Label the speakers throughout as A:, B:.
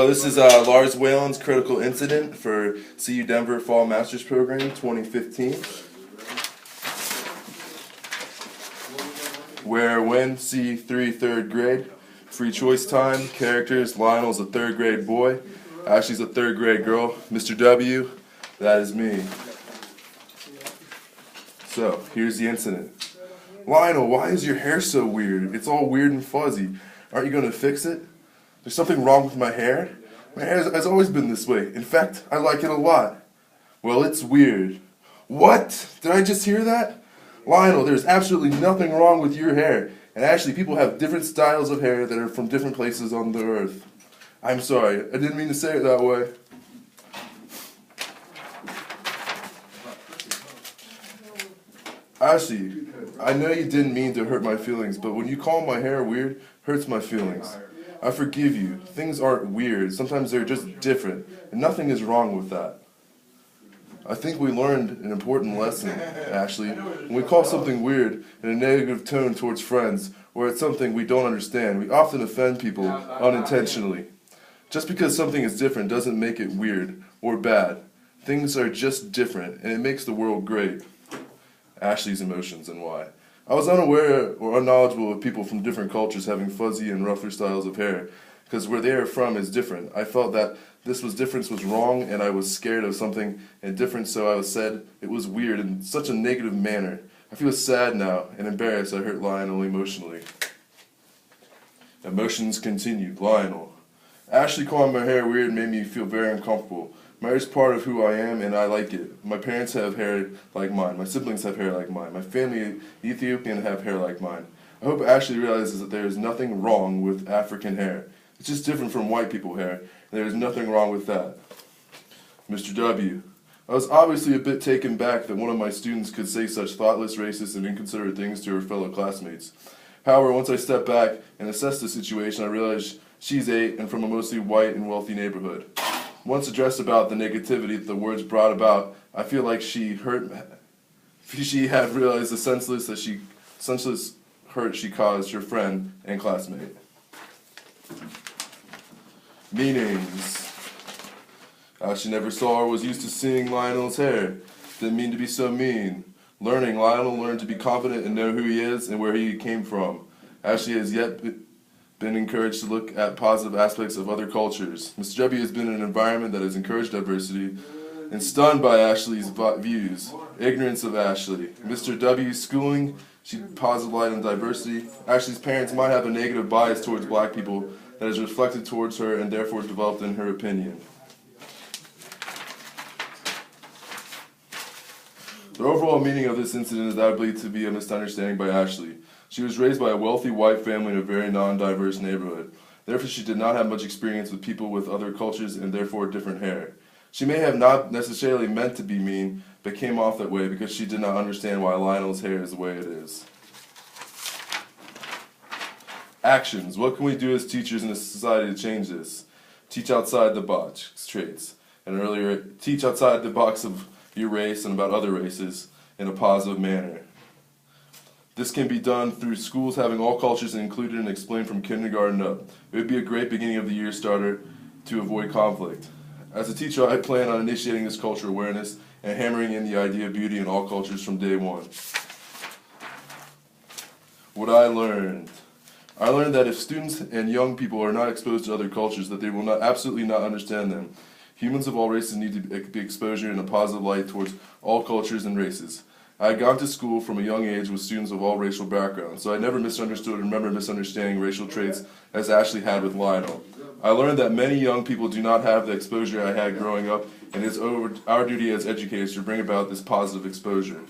A: This is Lars Whalen's critical incident for CU Denver Fall Masters Program 2015. Where when C3 third grade, free choice time, characters, Lionel's a third grade boy, Ashley's a third grade girl, Mr. W, that is me. So, here's the incident. Lionel, why is your hair so weird? It's all weird and fuzzy. Aren't you going to fix it? There's something wrong with my hair? My hair has always been this way. In fact, I like it a lot. Well, it's weird. What? Did I just hear that? Lionel, there's absolutely nothing wrong with your hair. And actually, people have different styles of hair that are from different places on the earth. I'm sorry, I didn't mean to say it that way. Ashley, I know you didn't mean to hurt my feelings, but when you call my hair weird, it hurts my feelings. I forgive you. Things aren't weird. Sometimes they're just different, and nothing is wrong with that. I think we learned an important lesson, Ashley. When we call something weird in a negative tone towards friends, or it's something we don't understand, we often offend people unintentionally. Just because something is different doesn't make it weird or bad. Things are just different, and it makes the world great. Ashley's emotions and why. I was unaware or unknowledgeable of people from different cultures having fuzzy and rougher styles of hair, because where they are from is different. I felt that difference was wrong, and I was scared of something and different, so I said it was weird in such a negative manner. I feel sad now and embarrassed I hurt Lionel emotionally. Emotions continued. Lionel. Ashley calling my hair weird made me feel very uncomfortable. My hair is part of who I am, and I like it. My parents have hair like mine. My siblings have hair like mine. My family, Ethiopian, have hair like mine. I hope Ashley realizes that there is nothing wrong with African hair. It's just different from white people hair, and there is nothing wrong with that. Mr. W. I was obviously a bit taken back that one of my students could say such thoughtless, racist, and inconsiderate things to her fellow classmates. However, once I stepped back and assessed the situation, I realized she's and from a mostly white and wealthy neighborhood. Once addressed about the negativity that the words brought about, I feel like she had realized the senseless hurt she caused her friend and classmate. Meanings. She never saw or was used to seeing Lionel's hair. Didn't mean to be so mean. Learning. Lionel learned to be confident and know who he is and where he came from. Ashley has yet been encouraged to look at positive aspects of other cultures. Mr. W has been in an environment that has encouraged diversity and stunned by Ashley's views. Ignorance of Ashley. Mr. W's schooling, she positive light on diversity. Ashley's parents might have a negative bias towards black people that is reflected towards her and therefore developed in her opinion. The overall meaning of this incident is that I believe to be a misunderstanding by Ashley. She was raised by a wealthy white family in a very non-diverse neighborhood. Therefore, she did not have much experience with people with other cultures and therefore different hair. She may have not necessarily meant to be mean, but came off that way because she did not understand why Lionel's hair is the way it is. Actions. What can we do as teachers in a society to change this? Teach outside the box traits. And earlier, teach outside the box of your race and about other races in a positive manner. This can be done through schools having all cultures included and explained from kindergarten up. It would be a great beginning of the year starter to avoid conflict. As a teacher, I plan on initiating this cultural awareness and hammering in the idea of beauty in all cultures from day one. What I learned. I learned that if students and young people are not exposed to other cultures, that they will absolutely not understand them. Humans of all races need to be exposure in a positive light towards all cultures and races. I had gone to school from a young age with students of all racial backgrounds, so I never misunderstood or remember misunderstanding racial traits as Ashley had with Lionel. I learned that many young people do not have the exposure I had growing up, and it's our duty as educators to bring about this positive exposure.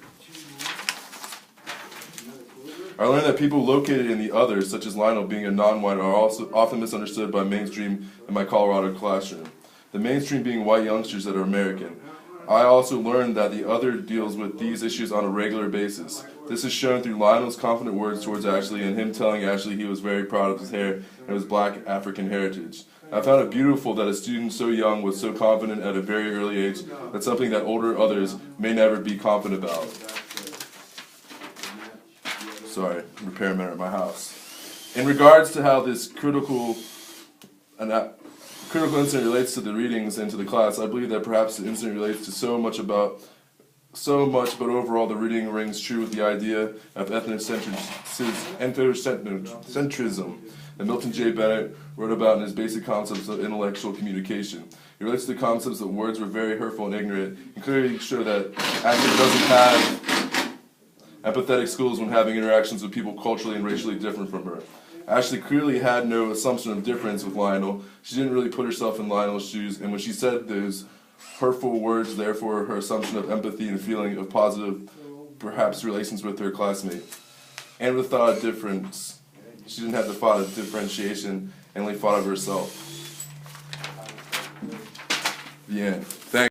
A: I learned that people located in the others, such as Lionel being a non-white, are also often misunderstood by mainstream in my Colorado classroom. The mainstream being white youngsters that are American. I also learned that the other deals with these issues on a regular basis. This is shown through Lionel's confident words towards Ashley and him telling Ashley he was very proud of his hair and his black African heritage. I found it beautiful that a student so young was so confident at a very early age. That's something that older others may never be confident about. Sorry, repairman at my house. In regards to how this critical critical incident relates to the readings and to the class. I believe that perhaps the incident relates to so much, but overall the reading rings true with the idea of ethnocentrism that Milton J. Bennett wrote about in his basic concepts of intellectual communication. It relates to the concepts that words were very hurtful and ignorant, and clearly show that Ashley doesn't have empathetic skills when having interactions with people culturally and racially different from her. Ashley clearly had no assumption of difference with Lionel. She didn't really put herself in Lionel's shoes, and when she said those hurtful words, therefore her assumption of empathy and feeling of positive, perhaps, relations with her classmate. And with thought of difference, she didn't have the thought of differentiation and only thought of herself. The end. Thanks.